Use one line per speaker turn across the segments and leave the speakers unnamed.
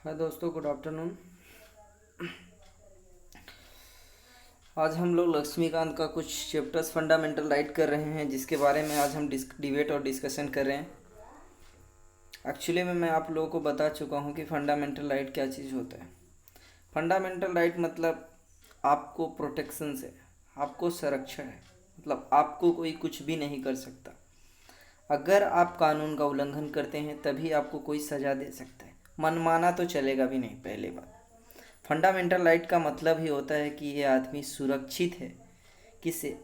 हाय दोस्तों, good afternoon. आज हम लोग लक्ष्मीकांत का कुछ चैप्टर्स फंडामेंटल राइट कर रहे हैं, जिसके बारे में आज हम डिबेट और डिस्कशन कर रहे हैं। एक्चुअली में मैं आप लोगों को बता चुका हूँ कि फंडामेंटल राइट क्या चीज़ होता है। फंडामेंटल राइट मतलब आपको प्रोटेक्शन से, आपको संरक्षण है, मतलब आपको कोई कुछ भी नहीं कर सकता। अगर आप कानून का उल्लंघन करते हैं तभी आपको कोई सज़ा दे सकता है, मनमाना तो चलेगा भी नहीं। पहले बात, फंडामेंटल राइट का मतलब ही होता है कि ये आदमी सुरक्षित है। किससे?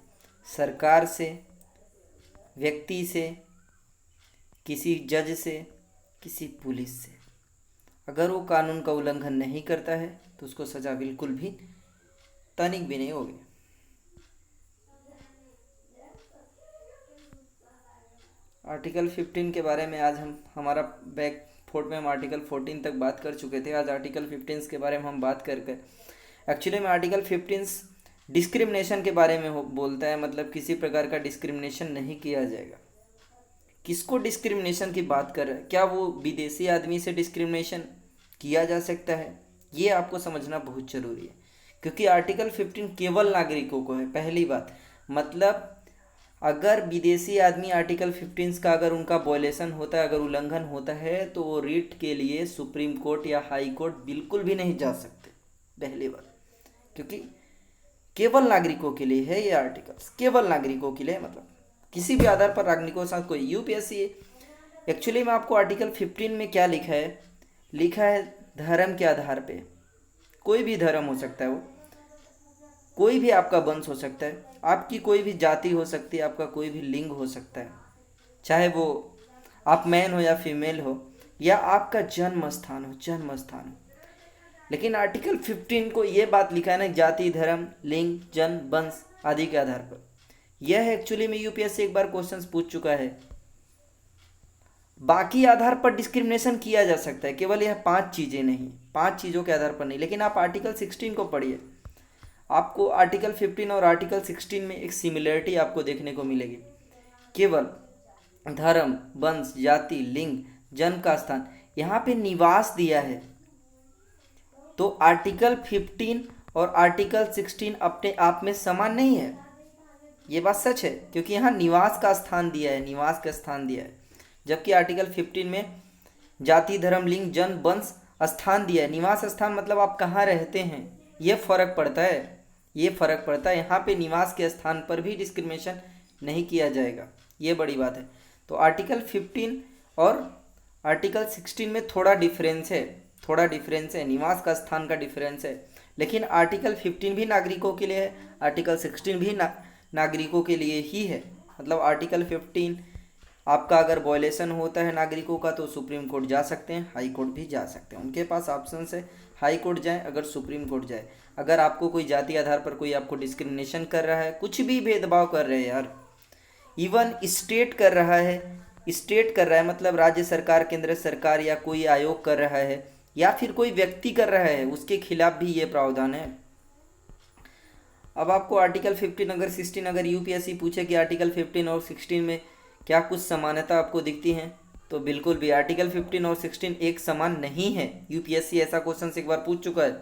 सरकार से, व्यक्ति से, किसी जज से, किसी पुलिस से। अगर वो कानून का उल्लंघन नहीं करता है तो उसको सज़ा बिल्कुल भी तनिक भी नहीं होगी। आर्टिकल 15 के बारे में आज हम हमारा बैक फोर्ट में हम आर्टिकल 14 तक बात कर चुके थे। आज आर्टिकल 15 के बारे में हम बात करके, एक्चुअली में आर्टिकल 15 डिस्क्रिमिनेशन के बारे में बोलता है, मतलब किसी प्रकार का डिस्क्रिमिनेशन नहीं किया जाएगा। किसको डिस्क्रिमिनेशन की बात कर रहा है? क्या वो विदेशी आदमी से डिस्क्रिमिनेशन किया जा सकता है? ये आपको समझना बहुत ज़रूरी है, क्योंकि आर्टिकल 15 केवल नागरिकों को है। पहली बात, मतलब अगर विदेशी आदमी आर्टिकल 15 का अगर उनका वॉयलेशन होता है, अगर उल्लंघन होता है, तो वो रिट के लिए सुप्रीम कोर्ट या हाई कोर्ट बिल्कुल भी नहीं जा सकते। पहली बात, क्योंकि केवल नागरिकों के लिए है ये आर्टिकल्स, केवल नागरिकों के लिए, मतलब किसी भी आधार पर नागरिकों के साथ कोई यूपीएससी। एक्चुअली में आपको आर्टिकल 15 में क्या लिखा है? लिखा है धर्म के आधार पे। कोई भी धर्म हो सकता है, वो कोई भी आपका वंश हो सकता है, आपकी कोई भी जाति हो सकती है, आपका कोई भी लिंग हो सकता है, चाहे वो आप मैन हो या फीमेल हो, या आपका जन्म स्थान हो। लेकिन आर्टिकल 15 को ये बात लिखा है ना, जाति, धर्म, लिंग, जन्म, वंश आदि के आधार पर। यह एक्चुअली में यूपीएससी एक बार क्वेश्चन पूछ चुका है। बाकी आधार पर डिस्क्रिमिनेशन किया जा सकता है, केवल यह 5 चीज़ें नहीं, 5 चीज़ों के आधार पर नहीं। लेकिन आप आर्टिकल 16 को पढ़िए, आपको आर्टिकल 15 और आर्टिकल 16 में एक सिमिलरिटी आपको देखने को मिलेगी। केवल धर्म, वंश, जाति, लिंग, जन्म का स्थान, यहाँ पे निवास दिया है। तो आर्टिकल 15 और आर्टिकल 16 अपने आप में समान नहीं है। ये बात सच है, क्योंकि यहाँ निवास का स्थान दिया है, निवास का स्थान दिया है। जबकि आर्टिकल 15 में जाति, धर्म, लिंग, जन्म, वंश, स्थान दिया है। निवास स्थान मतलब आप कहाँ रहते हैं, ये फर्क पड़ता है, ये फर्क पड़ता है। यहाँ पे निवास के स्थान पर भी डिस्क्रिमिनेशन नहीं किया जाएगा, ये बड़ी बात है। तो आर्टिकल 15 और आर्टिकल 16 में थोड़ा डिफरेंस है, निवास का स्थान का डिफरेंस है। लेकिन आर्टिकल 15 भी नागरिकों के लिए है, आर्टिकल 16 भी नागरिकों के लिए ही है। मतलब आर्टिकल 15 आपका अगर वॉयलेशन होता है नागरिकों का, तो सुप्रीम कोर्ट जा सकते हैं, हाई कोर्ट भी जा सकते हैं। उनके पास ऑप्शन है, हाई कोर्ट जाएं, अगर सुप्रीम कोर्ट जाए। अगर आपको कोई जाति आधार पर कोई आपको डिस्क्रिमिनेशन कर रहा है, कुछ भी भेदभाव कर रहे हैं यार, इवन स्टेट कर रहा है, मतलब राज्य सरकार, केंद्र सरकार या कोई आयोग कर रहा है, या फिर कोई व्यक्ति कर रहा है, उसके खिलाफ भी ये प्रावधान है। अब आपको आर्टिकल 15 अगर 16 अगर यूपीएससी पूछे कि आर्टिकल 15 और 16 में क्या कुछ समानता आपको दिखती है, तो बिल्कुल भी आर्टिकल 15 और 16 एक समान नहीं है। यूपीएससी ऐसा क्वेश्चन एक बार पूछ चुका है।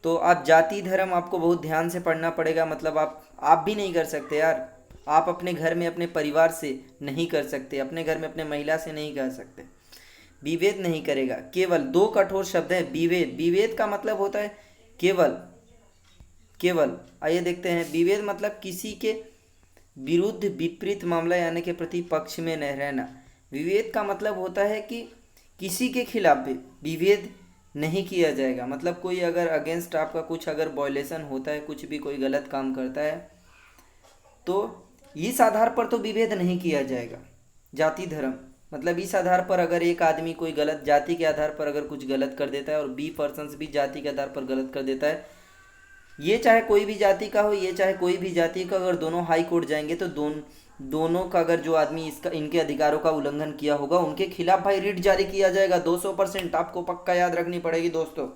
तो आप जाति, धर्म आपको बहुत ध्यान से पढ़ना पड़ेगा। मतलब आप भी नहीं कर सकते यार, आप अपने घर में अपने परिवार से नहीं कर सकते, अपने घर में अपने महिला से नहीं कर सकते। विभेद नहीं करेगा। केवल 2 कठोर शब्द है, विभेद। विभेद का मतलब होता है केवल आइए देखते हैं। विभेद मतलब किसी के विरुद्ध, विपरीत मामला यानी के प्रति पक्ष में न रहना। विभेद का मतलब होता है कि किसी के खिलाफ भी विभेद नहीं किया जाएगा। मतलब कोई अगर अगेंस्ट आपका कुछ अगर वॉयलेशन होता है, कुछ भी कोई गलत काम करता है, तो इस आधार पर तो विभेद नहीं किया जाएगा। जाति, धर्म मतलब इस आधार पर अगर एक आदमी कोई गलत जाति के आधार पर अगर कुछ गलत कर देता है, और बी पर्सन्स भी जाति के आधार पर गलत कर देता है, ये चाहे कोई भी जाति का हो, ये चाहे कोई भी जाति का, अगर दोनों हाई कोर्ट जाएंगे तो दोनों का अगर जो आदमी इसका इनके अधिकारों का उल्लंघन किया होगा, उनके खिलाफ भाई रिट जारी किया जाएगा 200%। आपको पक्का याद रखनी पड़ेगी दोस्तों।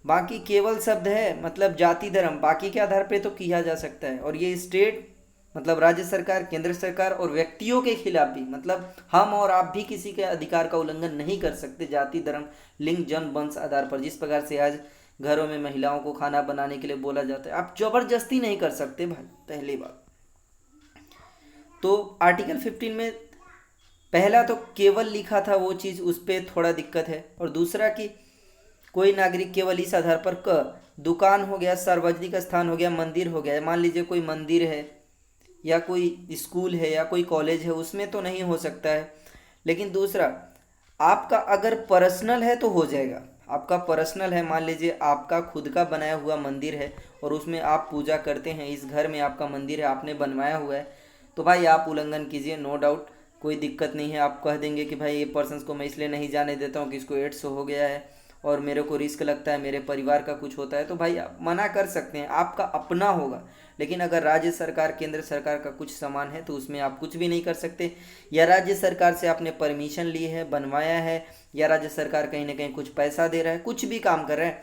बाकी केवल शब्द है, मतलब जाति, धर्म, बाकी के आधार पे तो किया जा सकता है। और ये स्टेट मतलब राज्य सरकार, केंद्र सरकार और व्यक्तियों के खिलाफ भी, मतलब हम और आप भी किसी के अधिकार का उल्लंघन नहीं कर सकते जाति, धर्म, लिंग, जन, वंश आधार पर। जिस प्रकार से आज घरों में महिलाओं को खाना बनाने के लिए बोला जाता है, आप जबरदस्ती नहीं कर सकते भाई, पहली बात। तो आर्टिकल 15 में पहला तो केवल लिखा था वो चीज़, उस पर थोड़ा दिक्कत है। और दूसरा कि कोई नागरिक केवल इस आधार पर दुकान हो गया, सार्वजनिक स्थान हो गया, मंदिर हो गया, मान लीजिए कोई मंदिर है या कोई स्कूल है या कोई कॉलेज है, उसमें तो नहीं हो सकता है। लेकिन दूसरा, आपका अगर पर्सनल है तो हो जाएगा। आपका पर्सनल है, मान लीजिए आपका खुद का बनाया हुआ मंदिर है और उसमें आप पूजा करते हैं, इस घर में आपका मंदिर है, आपने बनवाया हुआ है, तो भाई आप उल्लंघन कीजिए, नो डाउट, कोई दिक्कत नहीं है। आप कह देंगे कि भाई ये पर्सन्स को मैं इसलिए नहीं जाने देता हूँ कि इसको एड्स हो गया है और मेरे को रिस्क लगता है, मेरे परिवार का कुछ होता है, तो भाई आप मना कर सकते हैं, आपका अपना होगा। लेकिन अगर राज्य सरकार, केंद्र सरकार का कुछ सामान है तो उसमें आप कुछ भी नहीं कर सकते। या राज्य सरकार से आपने परमिशन ली है, बनवाया है, या राज्य सरकार कहीं ना कहीं कुछ पैसा दे रहा है, कुछ भी काम कर रहा है।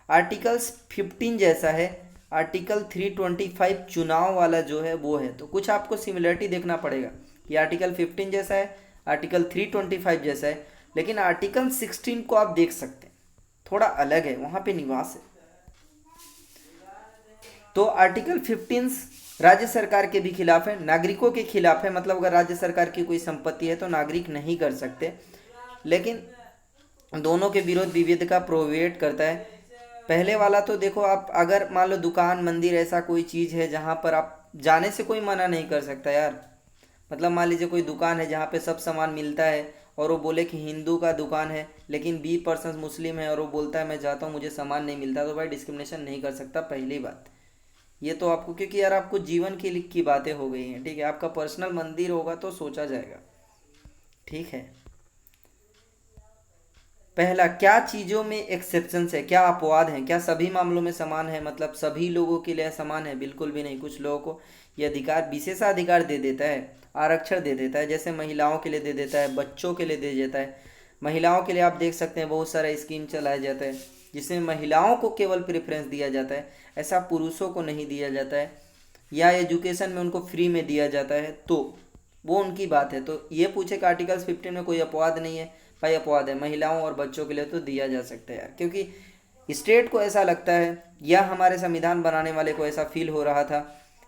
आर्टिकल्स 15 जैसा है, आर्टिकल 325 चुनाव वाला जो है वो है, तो कुछ आपको सिमिलरिटी देखना पड़ेगा कि आर्टिकल 15 जैसा है, आर्टिकल 325 जैसा है, लेकिन आर्टिकल 16 को आप देख सकते हैं, थोड़ा अलग है, वहाँ पे निवास है। तो आर्टिकल 15 राज्य सरकार के भी खिलाफ है, नागरिकों के खिलाफ है, मतलब अगर राज्य सरकार की कोई संपत्ति है तो नागरिक नहीं कर सकते। लेकिन दोनों के विरोध विभेद का प्रोविएट करता है। पहले वाला तो देखो, आप अगर मान लो दुकान, मंदिर, ऐसा कोई चीज़ है जहाँ पर आप जाने से कोई मना नहीं कर सकता यार। मतलब मान लीजिए कोई दुकान है जहाँ पे सब सामान मिलता है और वो बोले कि हिंदू का दुकान है, लेकिन 20% मुस्लिम है और वो बोलता है मैं जाता हूँ मुझे सामान नहीं मिलता, तो भाई डिस्क्रिमिनेशन नहीं कर सकता, पहली बात। ये तो आपको, क्योंकि यार आपको जीवन की बातें हो गई हैं, ठीक है। आपका पर्सनल मंदिर होगा तो सोचा जाएगा, ठीक है। पहला, क्या चीज़ों में एक्सेप्शंस है, क्या अपवाद हैं, क्या सभी मामलों में समान है, मतलब सभी लोगों के लिए समान है? बिल्कुल भी नहीं। कुछ लोगों को ये अधिकार, विशेषाधिकार दे देता है, आरक्षण दे देता है, जैसे महिलाओं के लिए दे देता है, बच्चों के लिए दे देता है। महिलाओं के लिए आप देख सकते हैं बहुत सारा स्कीम चलाया जाता है जिसमें महिलाओं को केवल प्रेफरेंस दिया जाता है, ऐसा पुरुषों को नहीं दिया जाता है। या एजुकेशन में उनको फ्री में दिया जाता है, तो वो उनकी बात है। तो ये पूछे कि आर्टिकल 15 में कोई अपवाद नहीं है, भाई अपवाद है, महिलाओं और बच्चों के लिए तो दिया जा सकता है यार। क्योंकि स्टेट को ऐसा लगता है या हमारे संविधान बनाने वाले को ऐसा फील हो रहा था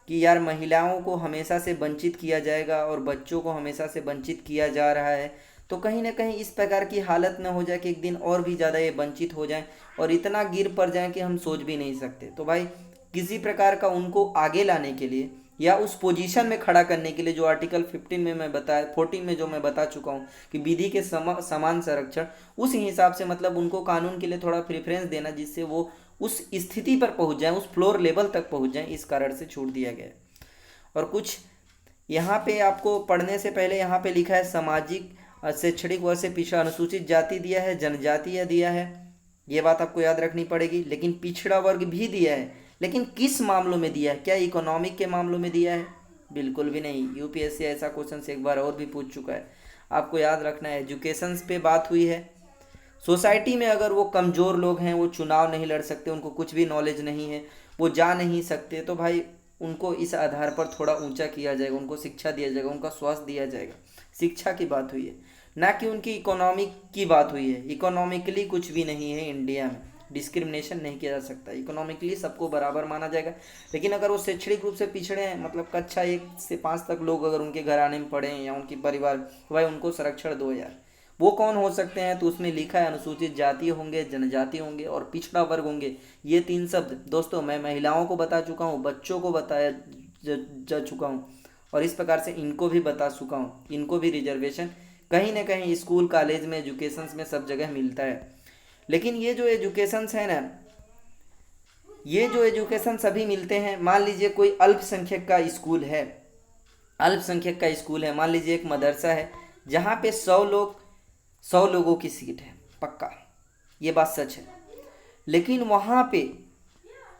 कि यार महिलाओं को हमेशा से वंचित किया जाएगा और बच्चों को हमेशा से वंचित किया जा रहा है, तो कहीं ना कहीं इस प्रकार की हालत न हो जाए कि एक दिन और भी ज़्यादा ये वंचित हो जाएं और इतना गिर पड़ जाएं कि हम सोच भी नहीं सकते। तो भाई किसी प्रकार का उनको आगे लाने के लिए या उस पोजीशन में खड़ा करने के लिए जो आर्टिकल 15 में मैं बताया, 14 में जो मैं बता चुका हूँ कि विधि के समान संरक्षण, उस हिसाब से मतलब उनको कानून के लिए थोड़ा प्रेफरेंस देना जिससे वो उस स्थिति पर पहुँच जाएं, उस फ्लोर लेवल तक पहुँच जाएं, इस कारण से छूट दिया गया है। और कुछ यहाँ पे आपको पढ़ने से पहले यहाँ पे लिखा है सामाजिक शैक्षणिक वर्ग से पिछड़ा, अनुसूचित जाति दिया है, जनजातीय दिया है, ये बात आपको याद रखनी पड़ेगी। लेकिन पिछड़ा वर्ग भी दिया है, लेकिन किस मामलों में दिया है? क्या इकोनॉमिक के मामलों में दिया है? बिल्कुल भी नहीं। यूपीएससी ऐसा क्वेश्चन से एक बार और भी पूछ चुका है, आपको याद रखना है। एजुकेशन पे बात हुई है। सोसाइटी में अगर वो कमज़ोर लोग हैं, वो चुनाव नहीं लड़ सकते, उनको कुछ भी नॉलेज नहीं है, वो जा नहीं सकते, तो भाई उनको इस आधार पर थोड़ा ऊंचा किया जाएगा, उनको शिक्षा दिया जाएगा, उनका स्वास्थ्य दिया जाएगा। शिक्षा की बात हुई है, ना कि उनकी इकोनॉमिक की बात हुई है। इकोनॉमिकली कुछ भी नहीं है इंडिया में, डिस्क्रिमिनेशन नहीं किया जा सकता, इकोनॉमिकली सबको बराबर माना जाएगा। लेकिन अगर वो शैक्षणिक रूप से पिछड़े हैं, मतलब कक्षा 1 से 5 तक लोग अगर उनके घराने में पढ़े हैं या उनकी परिवार, तो भाई उनको संरक्षण दो यार। वो कौन हो सकते हैं? तो उसमें लिखा है अनुसूचित जाति होंगे, जनजाति होंगे और पिछड़ा वर्ग होंगे। ये 3 शब्द दोस्तों मैं महिलाओं को बता चुका हूँ, बच्चों को बताया जा चुका हूँ और इस प्रकार से इनको भी बता चुका हूँ। इनको भी रिजर्वेशन कहीं ना कहीं स्कूल, कॉलेज में, एजुकेशंस में सब जगह मिलता है। लेकिन ये जो एजुकेशंस है ना, ये जो एजुकेशन सभी मिलते हैं, मान लीजिए कोई अल्पसंख्यक का स्कूल है, अल्पसंख्यक का स्कूल है, मान लीजिए एक मदरसा है जहाँ पे 100 लोगों की सीट है, पक्का, ये बात सच है। लेकिन वहाँ पे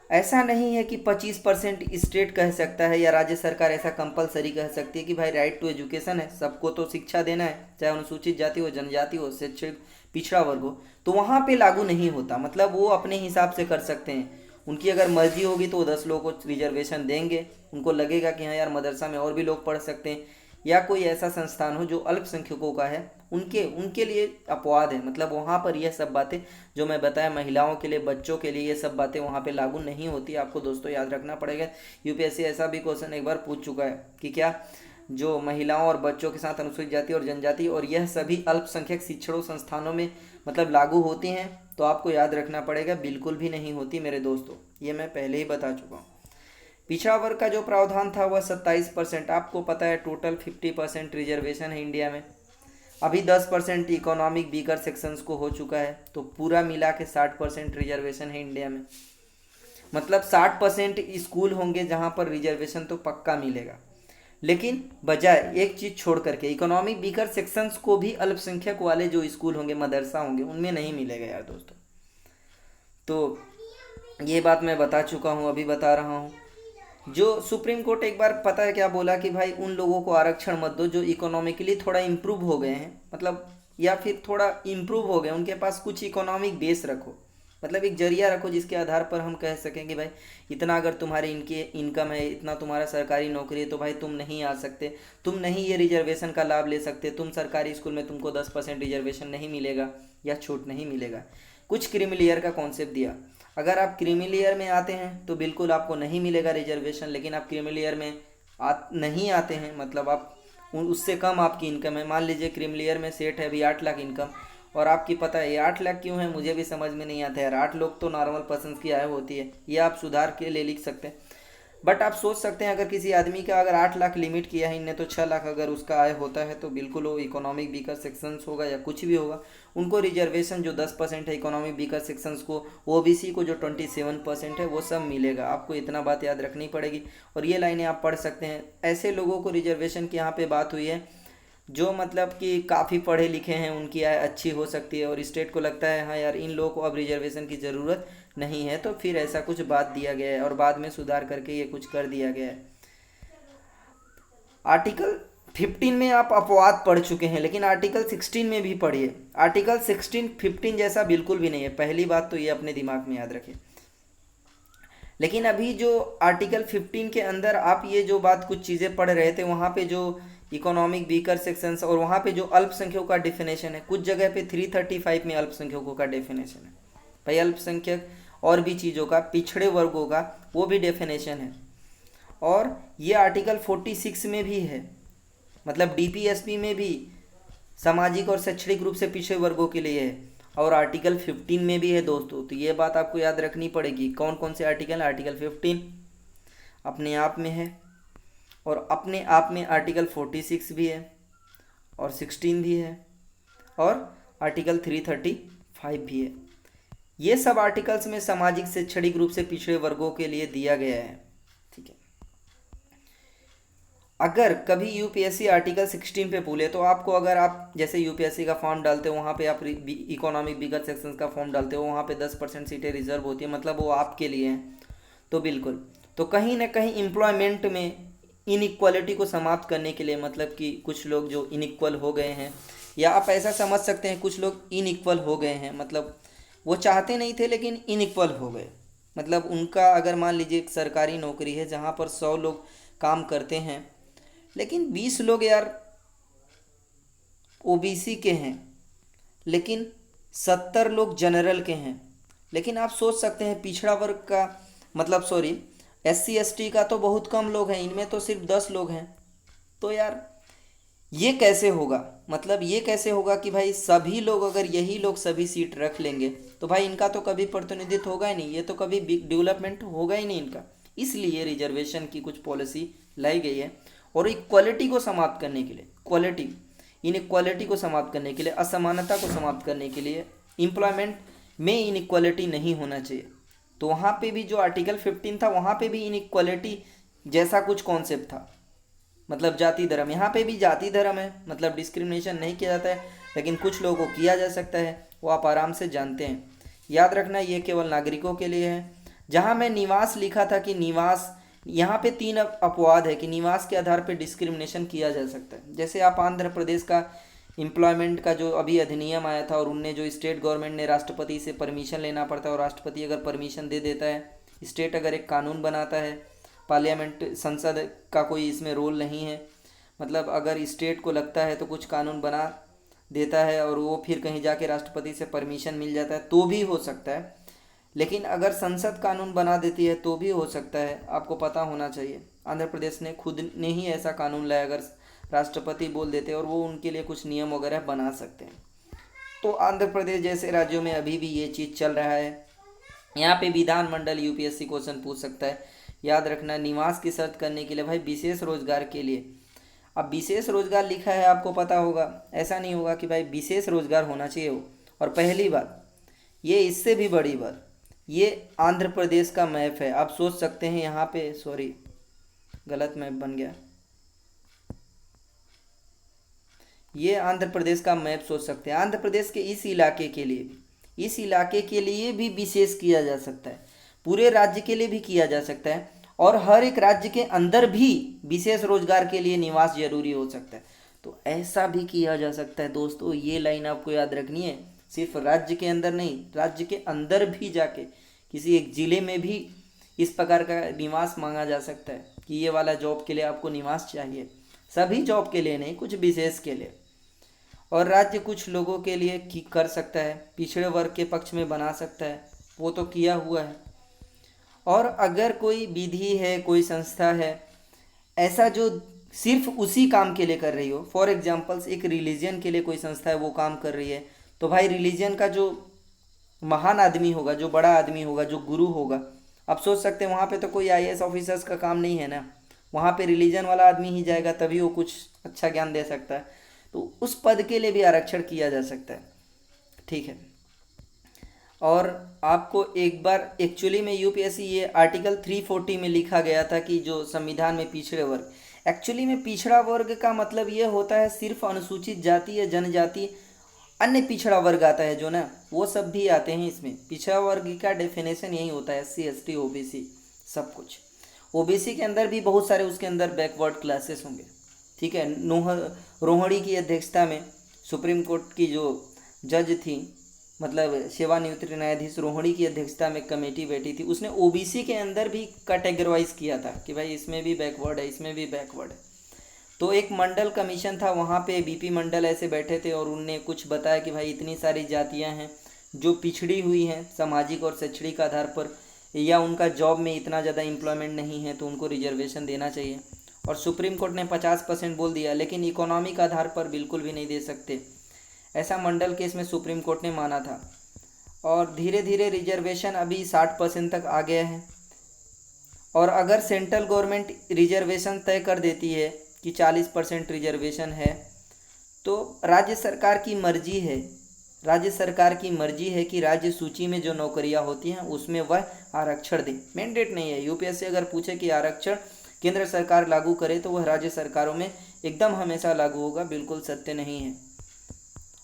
ऐसा नहीं है कि 25% स्टेट कह सकता है या राज्य सरकार ऐसा कंपलसरी कह सकती है कि भाई राइट टू एजुकेशन है, सबको तो शिक्षा देना है, चाहे अनुसूचित जाति हो, जनजाति हो, शैक्षणिक पिछड़ा वर्ग हो, तो वहाँ पे लागू नहीं होता। मतलब वो अपने हिसाब से कर सकते हैं, उनकी अगर मर्जी होगी तो वो 10 लोगों को रिजर्वेशन देंगे, उनको लगेगा कि हाँ यार मदरसा में और भी लोग पढ़ सकते हैं, या कोई ऐसा संस्थान हो जो अल्पसंख्यकों का है, उनके उनके लिए अपवाद है। मतलब वहाँ पर यह सब बातें जो मैं बताया, महिलाओं के लिए, बच्चों के लिए, ये सब बातें वहाँ पे लागू नहीं होती। आपको दोस्तों याद रखना पड़ेगा। यूपीएससी ऐसा भी क्वेश्चन एक बार पूछ चुका है कि क्या जो महिलाओं और बच्चों के साथ अनुसूचित जाति और जनजाति और यह सभी अल्पसंख्यक शिक्षण संस्थानों में मतलब लागू होती हैं, तो आपको याद रखना पड़ेगा बिल्कुल भी नहीं होती मेरे दोस्तों, ये मैं पहले ही बता चुका हूँ। पिछड़ा वर्ग का जो प्रावधान था वह 27%। आपको पता है टोटल 50% रिजर्वेशन है इंडिया में। अभी 10% इकोनॉमिक वीकर सेक्शंस को हो चुका है, तो पूरा मिला के 60% रिजर्वेशन है इंडिया में। मतलब 60% स्कूल होंगे जहाँ पर रिजर्वेशन तो पक्का मिलेगा। लेकिन बजाय एक चीज़ छोड़ करके इकोनॉमिक वीकर सेक्शंस को भी अल्पसंख्यक वाले जो स्कूल होंगे, मदरसा होंगे, उनमें नहीं मिलेगा यार दोस्तों। तो ये बात मैं बता चुका हूँ, अभी बता रहा हूँ। जो सुप्रीम कोर्ट एक बार पता है क्या बोला कि भाई उन लोगों को आरक्षण मत दो जो इकोनॉमिकली थोड़ा इम्प्रूव हो गए हैं, मतलब या फिर थोड़ा इम्प्रूव हो गए, उनके पास कुछ इकोनॉमिक बेस रखो, मतलब एक जरिया रखो जिसके आधार पर हम कह सकें कि भाई इतना अगर तुम्हारी इनकी इनकम है, इतना तुम्हारा सरकारी नौकरी है, तो भाई तुम नहीं आ सकते, तुम नहीं ये रिजर्वेशन का लाभ ले सकते, तुम सरकारी स्कूल में तुमको 10% रिजर्वेशन नहीं मिलेगा या छूट नहीं मिलेगा। कुछ क्रीमी लेयर का कॉन्सेप्ट दिया। अगर आप क्रीमी लेयर में आते हैं तो बिल्कुल आपको नहीं मिलेगा रिजर्वेशन, लेकिन आप क्रीमी लेयर में नहीं आते हैं, मतलब आप उससे कम आपकी इनकम है। मान लीजिए क्रीमी लेयर में सेट है अभी 8 लाख इनकम, और आपकी पता है ये 8 लाख क्यों है, मुझे भी समझ में नहीं आता यार। 8 लोग तो नॉर्मल पर्सन की आय होती है, ये आप सुधार के लिए लिख सकते हैं। बट आप सोच सकते हैं अगर किसी आदमी का अगर 8 लाख लिमिट किया है इनने, तो 6 लाख अगर उसका आय होता है तो बिल्कुल वो इकोनॉमिक वीकर सेक्शंस होगा या कुछ भी होगा, उनको रिजर्वेशन जो 10% है इकोनॉमिक वीकर सेक्शंस को, ओबीसी को जो 27% है, वो सब मिलेगा। आपको इतना बात याद रखनी पड़ेगी। और ये लाइनें आप पढ़ सकते हैं। ऐसे लोगों को रिजर्वेशन की यहाँ पे बात हुई है जो मतलब कि काफ़ी पढ़े लिखे हैं, उनकी आय अच्छी हो सकती है और स्टेट को लगता है हाँ यार इन लोगों को अब रिजर्वेशन की ज़रूरत नहीं है, तो फिर ऐसा कुछ बात दिया गया है और बाद में सुधार करके ये कुछ कर दिया गया है। आर्टिकल 15 में आप अपवाद पढ़ चुके हैं, लेकिन आर्टिकल 16 में भी पढ़िए। आर्टिकल 16 15 जैसा बिल्कुल भी नहीं है, पहली बात तो ये अपने दिमाग में याद रखें। लेकिन अभी जो आर्टिकल 15 के अंदर आप ये जो बात कुछ चीज़ें पढ़ रहे थे, वहाँ पे जो इकोनॉमिक वीकर सेक्शंस और वहाँ पे जो अल्पसंख्यकों का डेफिनेशन है, कुछ जगह पे 335 में अल्पसंख्यकों का डेफिनेशन है। भाई अल्पसंख्यक और भी चीज़ों का, पिछड़े वर्गों का वो भी डेफिनेशन है। और ये आर्टिकल 46 में भी है, मतलब डीपीएसपी में भी सामाजिक और शैक्षणिक रूप से पिछड़े वर्गों के लिए है, और आर्टिकल 15 में भी है दोस्तों। तो ये बात आपको याद रखनी पड़ेगी। कौन कौन से आर्टिकल? आर्टिकल 15 अपने आप में है, और अपने आप में आर्टिकल 46 भी है, और 16 भी है, और आर्टिकल 335 भी है। ये सब आर्टिकल्स में सामाजिक शैक्षणिक रूप से पिछड़े वर्गों के लिए दिया गया है। ठीक है। अगर कभी यूपीएससी आर्टिकल 16 पे पूछे तो आपको, अगर आप जैसे यूपीएससी का फॉर्म डालते हो, वहाँ पे आप इकोनॉमिक वीकर सेक्शंस का फॉर्म डालते हो, वहाँ पे 10% सीटें रिजर्व होती है, मतलब वो आपके लिए हैं, तो बिल्कुल, तो कहीं ना कहीं एम्प्लॉयमेंट में इनइक्वालिटी को समाप्त करने के लिए, मतलब कि कुछ लोग जो इनइक्वल हो गए हैं, या आप ऐसा समझ सकते हैं कुछ लोग इनइक्वल हो गए हैं, मतलब वो चाहते नहीं थे लेकिन इनइक्वल हो गए। मतलब उनका अगर मान लीजिए एक सरकारी नौकरी है जहाँ पर 100 लोग काम करते हैं, लेकिन 20 लोग यार ओबीसी के हैं, लेकिन 70 लोग जनरल के हैं। लेकिन आप सोच सकते हैं पिछड़ा वर्ग का, मतलब सॉरी एससी एसटी का तो बहुत कम लोग हैं, इनमें तो सिर्फ 10 लोग हैं। तो यार ये कैसे होगा? मतलब ये कैसे होगा कि भाई सभी लोग, अगर यही लोग सभी सीट रख लेंगे तो भाई इनका तो कभी प्रतिनिधित्व होगा ही नहीं, ये तो कभी डेवलपमेंट होगा ही नहीं इनका। इसलिए रिजर्वेशन की कुछ पॉलिसी लाई गई है, और इक्वालिटी को समाप्त करने के लिए, क्वालिटी इनइक्वालिटी को समाप्त करने के लिए, असमानता को समाप्त करने के लिए, एम्प्लॉयमेंट में इनइक्वालिटी नहीं होना चाहिए। तो वहाँ पे भी जो आर्टिकल 15 था, वहाँ पे भी इनइक्वालिटी जैसा कुछ कॉन्सेप्ट था, मतलब जाति धर्म। यहाँ पे भी जाति धर्म है, मतलब डिस्क्रिमिनेशन नहीं किया जाता है, लेकिन कुछ लोगों को किया जा सकता है, वो आप आराम से जानते हैं। याद रखना ये केवल नागरिकों के लिए है। जहाँ मैं निवास लिखा था कि निवास, यहाँ पे 3 अपवाद है कि निवास के आधार पर डिस्क्रिमिनेशन किया जा सकता है। जैसे आप आंध्र प्रदेश का एम्प्लॉयमेंट का जो अभी अधिनियम आया था, और उनने जो स्टेट गवर्नमेंट ने राष्ट्रपति से परमिशन लेना पड़ता है, और राष्ट्रपति अगर परमिशन दे देता है स्टेट अगर एक कानून बनाता है, पार्लियामेंट संसद का कोई इसमें रोल नहीं है, मतलब अगर स्टेट को लगता है तो कुछ कानून बना देता है और वो फिर कहीं जाके राष्ट्रपति से परमिशन मिल जाता है तो भी हो सकता है। लेकिन अगर संसद कानून बना देती है तो भी हो सकता है, आपको पता होना चाहिए। आंध्र प्रदेश ने खुद ने ही ऐसा कानून लाया, अगर राष्ट्रपति बोल देते और वो उनके लिए कुछ नियम वगैरह बना सकते हैं। तो आंध्र प्रदेश जैसे राज्यों में अभी भी ये चीज़ चल रहा है। यहाँ पे विधानमंडल यूपीएससी क्वेश्चन पूछ सकता है। याद रखना, निवास की शर्त करने के लिए भाई विशेष रोजगार के लिए, अब विशेष रोजगार लिखा है आपको पता होगा, ऐसा नहीं होगा कि भाई विशेष रोजगार होना चाहिए हो। और पहली बात, ये इससे भी बड़ी बात, ये आंध्र प्रदेश का मैप है। आप सोच सकते हैं यहाँ पे, सॉरी गलत मैप बन गया, ये आंध्र प्रदेश का मैप सोच सकते हैं। आंध्र प्रदेश के इस इलाके के लिए भी, इस इलाके के लिए भी विशेष किया जा सकता है, पूरे राज्य के लिए भी किया जा सकता है, और हर एक राज्य के अंदर भी विशेष रोजगार के लिए निवास जरूरी हो सकता है। तो ऐसा भी किया जा सकता है दोस्तों, ये लाइन आपको याद रखनी है। सिर्फ राज्य के अंदर नहीं, राज्य के अंदर भी जाके किसी एक ज़िले में भी इस प्रकार का निवास मांगा जा सकता है कि ये वाला जॉब के लिए आपको निवास चाहिए। सभी जॉब के लिए नहीं, कुछ विशेष के लिए। और राज्य कुछ लोगों के लिए कर सकता है, पिछड़े वर्ग के पक्ष में बना सकता है, वो तो किया हुआ है। और अगर कोई विधि है, कोई संस्था है ऐसा जो सिर्फ उसी काम के लिए कर रही हो, फॉर एग्जांपल्स एक रिलीजन के लिए कोई संस्था है वो काम कर रही है, तो भाई रिलीजन का जो महान आदमी होगा, जो बड़ा आदमी होगा, जो गुरु होगा, आप सोच सकते हैं वहाँ पे तो कोई आईएएस ऑफिसर्स का काम नहीं है ना, वहाँ पे रिलीजन वाला आदमी ही जाएगा, तभी वो कुछ अच्छा ज्ञान दे सकता है। तो उस पद के लिए भी आरक्षण किया जा सकता है, ठीक है। और आपको एक बार एक्चुअली में यूपीएससी ये आर्टिकल 340 में लिखा गया था कि जो संविधान में पिछड़े वर्ग, एक्चुअली में पिछड़ा वर्ग का मतलब ये होता है सिर्फ अनुसूचित जाति या जनजाति, अन्य पिछड़ा वर्ग आता है जो ना, वो सब भी आते हैं इसमें। पिछड़ा वर्ग का डेफिनेशन यही होता है, एससी एसटी ओबीसी सब कुछ। ओबीसी के अंदर भी बहुत सारे उसके अंदर बैकवर्ड क्लासेस होंगे, ठीक है। रोहिणी की अध्यक्षता में सुप्रीम कोर्ट की जो जज थी, मतलब सेवानिवृत्त न्यायाधीश रोहिणी की अध्यक्षता में कमेटी बैठी थी, उसने ओबीसी के अंदर भी कैटेगराइज किया था कि भाई इसमें भी बैकवर्ड है, इसमें भी बैकवर्ड है। तो एक मंडल कमीशन था, वहाँ पे बीपी मंडल ऐसे बैठे थे और उनने कुछ बताया कि भाई इतनी सारी जातियाँ हैं जो पिछड़ी हुई हैं सामाजिक और शैक्षणिक आधार पर, या उनका जॉब में इतना ज़्यादा एम्प्लॉयमेंट नहीं है तो उनको रिजर्वेशन देना चाहिए। और सुप्रीम कोर्ट ने 50% बोल दिया, लेकिन इकोनॉमिक आधार पर बिल्कुल भी नहीं दे सकते, ऐसा मंडल केस में सुप्रीम कोर्ट ने माना था। और धीरे धीरे रिजर्वेशन अभी 60% तक आ गया है। और अगर सेंट्रल गवर्नमेंट रिजर्वेशन तय कर देती है कि 40% रिजर्वेशन है, तो राज्य सरकार की मर्जी है, राज्य सरकार की मर्जी है कि राज्य सूची में जो नौकरियां होती हैं उसमें वह आरक्षण दे। मैंडेट नहीं है। यूपीएससी अगर पूछे कि आरक्षण केंद्र सरकार लागू करे तो वह राज्य सरकारों में एकदम हमेशा लागू होगा, बिल्कुल सत्य नहीं है।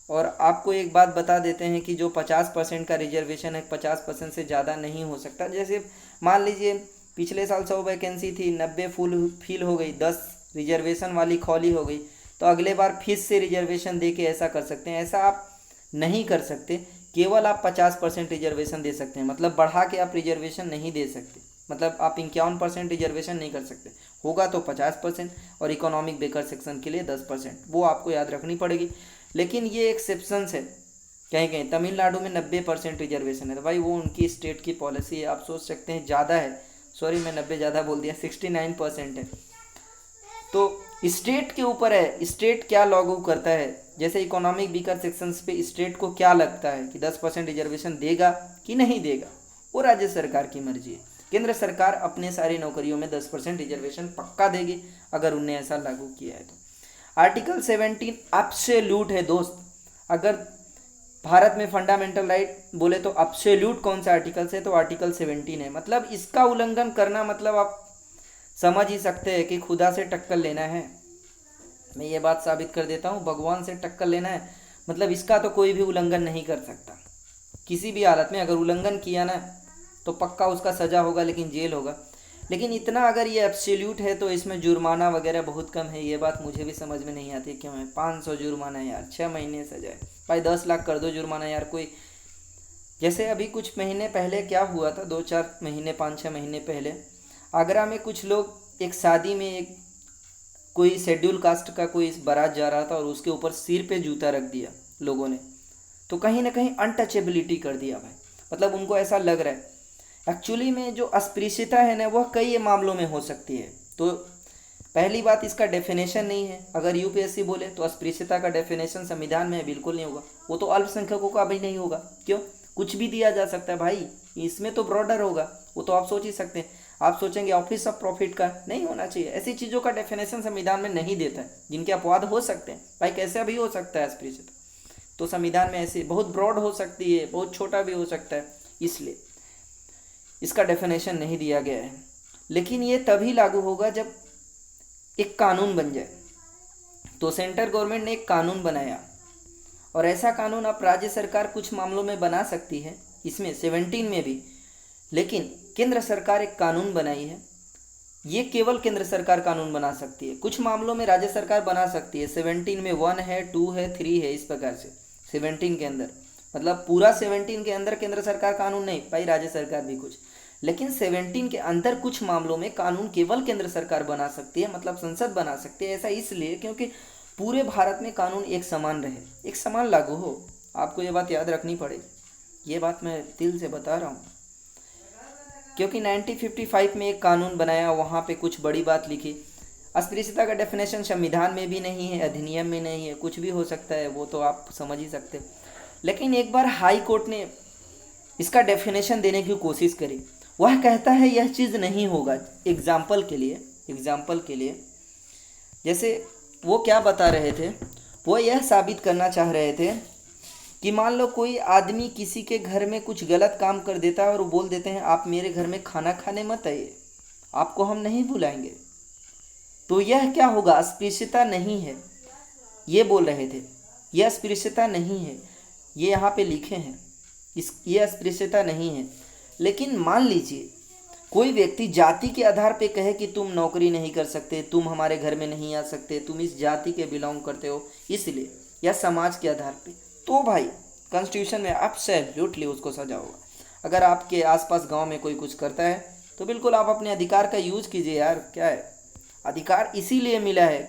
और आपको एक बात बता देते हैं कि जो 50% का रिजर्वेशन है 50% से ज़्यादा नहीं हो सकता। जैसे मान लीजिए पिछले साल 100 वैकेंसी थी, 90 फुल फिल हो गई, 10 रिजर्वेशन वाली खाली हो गई, तो अगले बार फिर से रिजर्वेशन दे के ऐसा कर सकते हैं। ऐसा आप नहीं कर सकते, केवल आप 50% रिजर्वेशन दे सकते हैं, मतलब बढ़ा के आप रिजर्वेशन नहीं दे सकते। मतलब आप 51% रिजर्वेशन नहीं कर सकते, होगा तो 50% और इकोनॉमिक बेकर सेक्शन के लिए 10%, वो आपको याद रखनी पड़ेगी। लेकिन ये एक्सेप्शंस है, कहीं कहीं तमिलनाडु में 90% रिजर्वेशन है, तो भाई वो उनकी स्टेट की पॉलिसी है। आप सोच सकते हैं ज़्यादा है, सॉरी मैं 90 ज़्यादा बोल दिया, 69% है। तो स्टेट के ऊपर है, स्टेट क्या लागू करता है। जैसे इकोनॉमिक वीकर सेक्शंस पे स्टेट को क्या लगता है कि 10% रिजर्वेशन देगा कि नहीं देगा, वो राज्य सरकार की मर्जी है। केंद्र सरकार अपने सारी नौकरियों में 10% रिजर्वेशन पक्का देगी अगर उनने ऐसा लागू किया है तो। आर्टिकल 17 एब्सोल्यूट है दोस्त। अगर भारत में फंडामेंटल राइट बोले तो एब्सोल्यूट कौन सा आर्टिकल है, तो आर्टिकल 17 है। मतलब इसका उल्लंघन करना मतलब आप समझ ही सकते हैं कि खुदा से टक्कर लेना है। मैं ये बात साबित कर देता हूँ, भगवान से टक्कर लेना है, मतलब इसका तो कोई भी उल्लंघन नहीं कर सकता किसी भी हालत में। अगर उल्लंघन किया ना तो पक्का उसका सज़ा होगा, लेकिन जेल होगा। लेकिन इतना अगर ये एब्सोल्यूट है तो इसमें जुर्माना वगैरह बहुत कम है। ये बात मुझे भी समझ में नहीं आती क्यों है 500 जुर्माना यार, 6 महीने सजा है, भाई 10 लाख कर दो जुर्माना यार। कोई जैसे अभी कुछ महीने पहले क्या हुआ था, 2-4 महीने 5-6 महीने पहले आगरा में कुछ लोग एक शादी में एक कोई शेड्यूल कास्ट का कोई बारात जा रहा था और उसके ऊपर सिर पे जूता रख दिया लोगों ने। तो कहीं ना कहीं अनटचेबिलिटी कर दिया भाई, मतलब उनको ऐसा लग रहा है। एक्चुअली में जो अस्पृश्यता है ना वह कई मामलों में हो सकती है। तो पहली बात, इसका डेफिनेशन नहीं है। अगर यूपीएससी बोले तो अस्पृश्यता का डेफिनेशन संविधान में है, बिल्कुल नहीं होगा। वो तो अल्पसंख्यकों का भी नहीं होगा। क्यों? कुछ भी दिया जा सकता है भाई, इसमें तो ब्रॉडर होगा। वो तो आप सोच ही सकते हैं। आप सोचेंगे ऑफिस ऑफ प्रॉफिट का नहीं होना चाहिए, ऐसी चीज़ों का डेफिनेशन संविधान में नहीं देता है, जिनके अपवाद हो सकते हैं भाई, कैसे भी हो सकता है अस्पृश्यता। तो संविधान में ऐसे बहुत ब्रॉड हो सकती है, बहुत छोटा भी हो सकता है, इसलिए इसका डेफिनेशन नहीं दिया गया है। लेकिन ये तभी लागू होगा जब एक कानून बन जाए। तो सेंट्रल गवर्नमेंट ने एक कानून बनाया और ऐसा कानून अब राज्य सरकार कुछ मामलों में बना सकती है, इसमें 17 में भी। लेकिन केंद्र सरकार एक कानून बनाई है, ये केवल केंद्र सरकार कानून बना सकती है। कुछ मामलों में राज्य सरकार बना सकती है। 17 में 1 है, 2 है, 3 है, इस प्रकार से 17 के अंदर, मतलब पूरा 17 के अंदर केंद्र सरकार कानून नहीं भाई, राज्य सरकार भी कुछ। लेकिन 17 के अंदर कुछ मामलों में कानून केवल केंद्र सरकार बना सकती है, मतलब संसद बना सकती है। ऐसा इसलिए क्योंकि पूरे भारत में कानून एक समान रहे, एक समान लागू हो। आपको ये बात याद रखनी पड़ेगी, ये बात मैं दिल से बता रहा हूँ। क्योंकि 1955 में एक कानून बनाया, वहाँ पे कुछ बड़ी बात लिखी। अस्पृश्यता का डेफिनेशन संविधान में भी नहीं है, अधिनियम में नहीं है, कुछ भी हो सकता है, वो तो आप समझ ही सकते हो। लेकिन एक बार हाई कोर्ट ने इसका डेफिनेशन देने की कोशिश करी। वह कहता है यह चीज़ नहीं होगा। एग्जाम्पल के लिए जैसे वो क्या बता रहे थे, वो यह साबित करना चाह रहे थे कि मान लो कोई आदमी किसी के घर में कुछ गलत काम कर देता है और वो बोल देते हैं आप मेरे घर में खाना खाने मत आइए, आपको हम नहीं बुलाएंगे। तो यह क्या होगा? अस्पृश्यता नहीं है, ये बोल रहे थे। यह अस्पृश्यता नहीं है, ये यहाँ पे लिखे हैं, ये अस्पृश्यता नहीं है। लेकिन मान लीजिए कोई व्यक्ति जाति के आधार पे कहे कि तुम नौकरी नहीं कर सकते, तुम हमारे घर में नहीं आ सकते, तुम इस जाति के बिलोंग करते हो इसलिए, या समाज के आधार पे, तो भाई कॉन्स्टिट्यूशन में एब्सोल्युटली उसको सजा होगा। अगर आपके आसपास गांव में कोई कुछ करता है तो बिल्कुल आप अपने अधिकार का यूज कीजिए यार। क्या है, अधिकार इसीलिए मिला है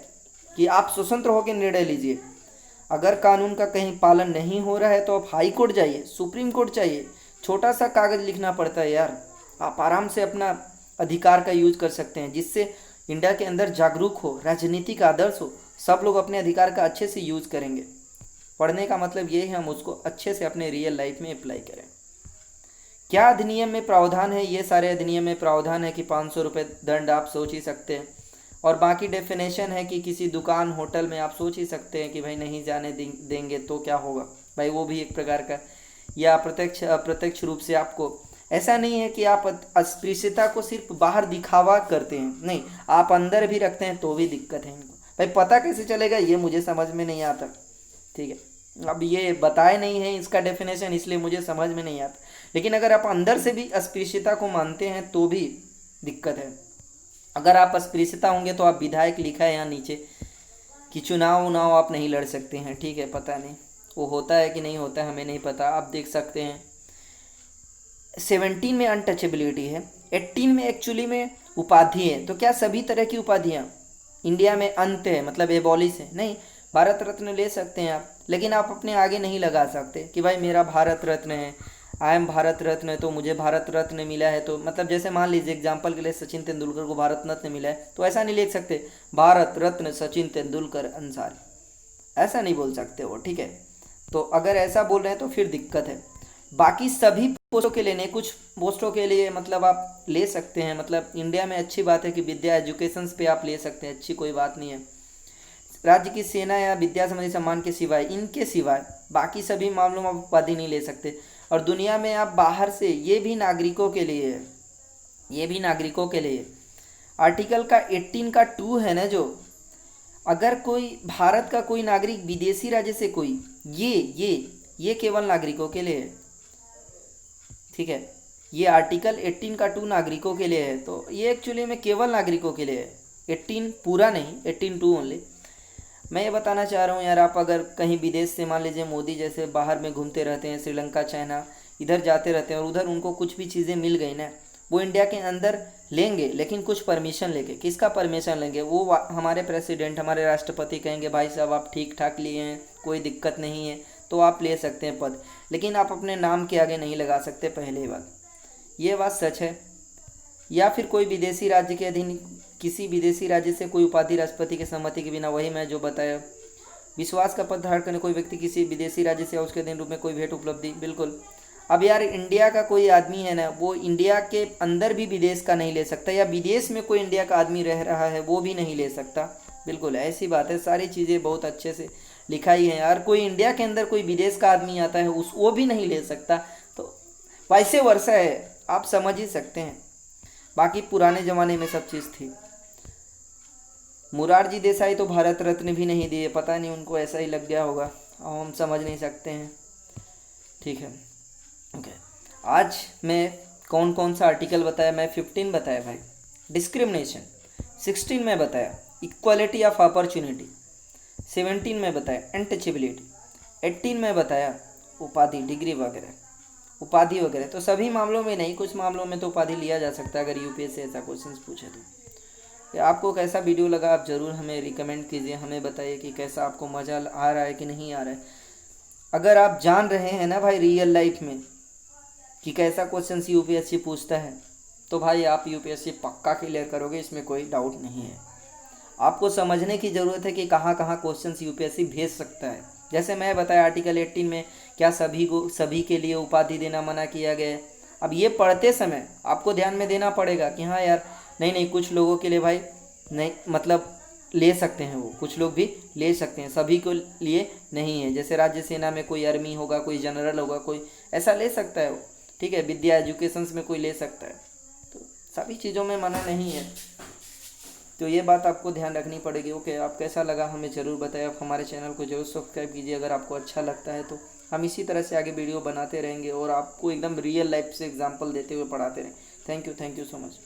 कि आप स्वतंत्र होकर निर्णय लीजिए। अगर कानून का कहीं पालन नहीं हो रहा है तो आप हाई कोर्ट जाइए, सुप्रीम कोर्ट जाइए, छोटा सा कागज़ लिखना पड़ता है यार। आप आराम से अपना अधिकार का यूज कर सकते हैं, जिससे इंडिया के अंदर जागरूक हो, राजनीतिक आदर्श हो, सब लोग अपने अधिकार का अच्छे से यूज करेंगे। पढ़ने का मतलब ये है हम उसको अच्छे से अपने रियल लाइफ में अप्लाई करें। क्या अधिनियम में प्रावधान है? ये सारे अधिनियम में प्रावधान है कि 500 रुपये दंड, आप सोच ही सकते हैं। और बाकी डेफिनेशन है कि किसी दुकान होटल में आप सोच ही सकते हैं कि भाई नहीं जाने देंगे तो क्या होगा भाई, वो भी एक प्रकार का, या अप्रत्यक्ष रूप से आपको, ऐसा नहीं है कि आप अस्पृश्यता को सिर्फ बाहर दिखावा करते हैं, नहीं, आप अंदर भी रखते हैं तो भी दिक्कत है इनको। भाई पता कैसे चलेगा ये मुझे समझ में नहीं आता, ठीक है। अब ये बताए नहीं है इसका डेफिनेशन, इसलिए मुझे समझ में नहीं आता। लेकिन अगर आप अंदर से भी अस्पृश्यता को मानते हैं तो भी दिक्कत है। अगर आप अस्पृश्यता होंगे तो आप विधायक लिखा है यहाँ नीचे कि चुनाव आप नहीं लड़ सकते हैं, ठीक है। पता नहीं वो होता है कि नहीं होता है, हमें नहीं पता। आप देख सकते हैं 17 में अनटचेबिलिटी है, 18 में एक्चुअली में उपाधि है। तो क्या सभी तरह की उपाधियाँ इंडिया में अंत है, मतलब एबॉलिश है? नहीं, भारत रत्न ले सकते हैं आप, लेकिन आप अपने आगे नहीं लगा सकते कि भाई मेरा भारत रत्न है, आई एम भारत रत्न, तो मुझे भारत रत्न मिला है। तो मतलब जैसे मान लीजिए एग्जाम्पल के लिए सचिन तेंदुलकर को भारत रत्न मिला है, तो ऐसा नहीं लिख सकते भारत रत्न सचिन तेंदुलकर अंसारी, ऐसा नहीं बोल सकते वो, ठीक है। तो अगर ऐसा बोल रहे हैं तो फिर दिक्कत है। बाकी सभी पोस्टों के लिए नहीं, कुछ पोस्टों के लिए मतलब आप ले सकते हैं। मतलब इंडिया में अच्छी बात है कि विद्या एजुकेशन पे आप ले सकते हैं, अच्छी कोई बात नहीं है। राज्य की सेना या विद्या संबंधी सम्मान के सिवाय, इनके सिवाय बाकी सभी मामलों में आप उपाधि नहीं ले सकते। और दुनिया में आप बाहर से, ये भी नागरिकों के लिए है, ये भी नागरिकों के लिए। आर्टिकल का 18 का 2 है ना, जो अगर कोई भारत का कोई नागरिक विदेशी राज्य से कोई, ये केवल नागरिकों के लिए है, ठीक है। ये आर्टिकल 18 का 2 नागरिकों के लिए है, तो ये एक्चुअली में केवल नागरिकों के लिए है। 18 पूरा नहीं, 18(2) ओनली। मैं ये बताना चाह रहा हूँ यार, आप अगर कहीं विदेश से, मान लीजिए मोदी जैसे बाहर में घूमते रहते हैं, श्रीलंका, चाइना, इधर जाते रहते हैं और उधर उनको कुछ भी चीज़ें मिल गई ना, वो इंडिया के अंदर लेंगे, लेकिन कुछ परमिशन लेंगे। किसका परमिशन लेंगे? वो हमारे प्रेसिडेंट, हमारे राष्ट्रपति कहेंगे भाई साहब आप ठीक ठाक लिए हैं, कोई दिक्कत नहीं है, तो आप ले सकते हैं पद, लेकिन आप अपने नाम के आगे नहीं लगा सकते, पहली बात। ये बात सच है। या फिर कोई विदेशी राज्य के अधीन किसी विदेशी राज्य से कोई उपाधि राष्ट्रपति की सहमति के बिना, वही मैं जो बताया, विश्वास का पद धारण करने कोई व्यक्ति किसी विदेशी राज्य से या उसके अधीन रूप में कोई भेंट उपलब्धि, बिल्कुल। अब यार इंडिया का कोई आदमी है ना, वो इंडिया के अंदर भी विदेश का नहीं ले सकता, या विदेश में कोई इंडिया का आदमी रह रहा है वो भी नहीं ले सकता, बिल्कुल ऐसी बात है। सारी चीज़ें बहुत अच्छे से लिखाई हैं यार। कोई इंडिया के अंदर कोई विदेश का आदमी आता है उस वो भी नहीं ले सकता, तो वैसे वर्षा है, आप समझ ही सकते हैं। बाकी पुराने ज़माने में सब चीज़ थी। मोरारजी देसाई तो भारत रत्न भी नहीं दिए, पता नहीं उनको ऐसा ही लग गया होगा, हम समझ नहीं सकते हैं। ठीक है, ओके। आज मैं कौन कौन सा आर्टिकल बताया? मैं 15 बताया भाई, डिस्क्रिमिनेशन। 16 में बताया इक्वालिटी ऑफ अपॉर्चुनिटी। 17 में बताया अनटचेबिलिटी। 18 में बताया उपाधि, डिग्री वगैरह, उपाधि वगैरह। तो सभी मामलों में नहीं, कुछ मामलों में तो उपाधि लिया जा सकता है अगर यूपीएससी ऐसा क्वेश्चन पूछे तो। आपको कैसा वीडियो लगा आप ज़रूर हमें रिकमेंड कीजिए, हमें बताइए कि कैसा आपको मज़ा आ रहा है कि नहीं आ रहा है। अगर आप जान रहे हैं ना भाई रियल लाइफ में कि कैसा क्वेश्चन यूपीएससी पूछता है, तो भाई आप यूपीएससी पक्का क्लियर करोगे, इसमें कोई डाउट नहीं है। आपको समझने की ज़रूरत है कि कहाँ कहाँ क्वेश्चन यूपीएससी भेज सकता है। जैसे मैं बताया आर्टिकल 18 में क्या सभी के लिए उपाधि देना मना किया गया है। अब ये पढ़ते समय आपको ध्यान में देना पड़ेगा कि हाँ यार नहीं, कुछ लोगों के लिए भाई नहीं, मतलब ले सकते हैं, वो कुछ लोग भी ले सकते हैं, सभी को लिए नहीं है। जैसे राज्य सेना में कोई आर्मी होगा, कोई जनरल होगा, कोई ऐसा ले सकता है वो, ठीक है। विद्या एजुकेशन में कोई ले सकता है, तो सभी चीज़ों में मना नहीं है। तो ये बात आपको ध्यान रखनी पड़ेगी। ओके, आप कैसा लगा हमें ज़रूर बताएं। आप हमारे चैनल को जरूर सब्सक्राइब कीजिए अगर आपको अच्छा लगता है तो। हम इसी तरह से आगे वीडियो बनाते रहेंगे और आपको एकदम रियल लाइफ से एग्जांपल देते हुए पढ़ाते रहें। Thank you so much.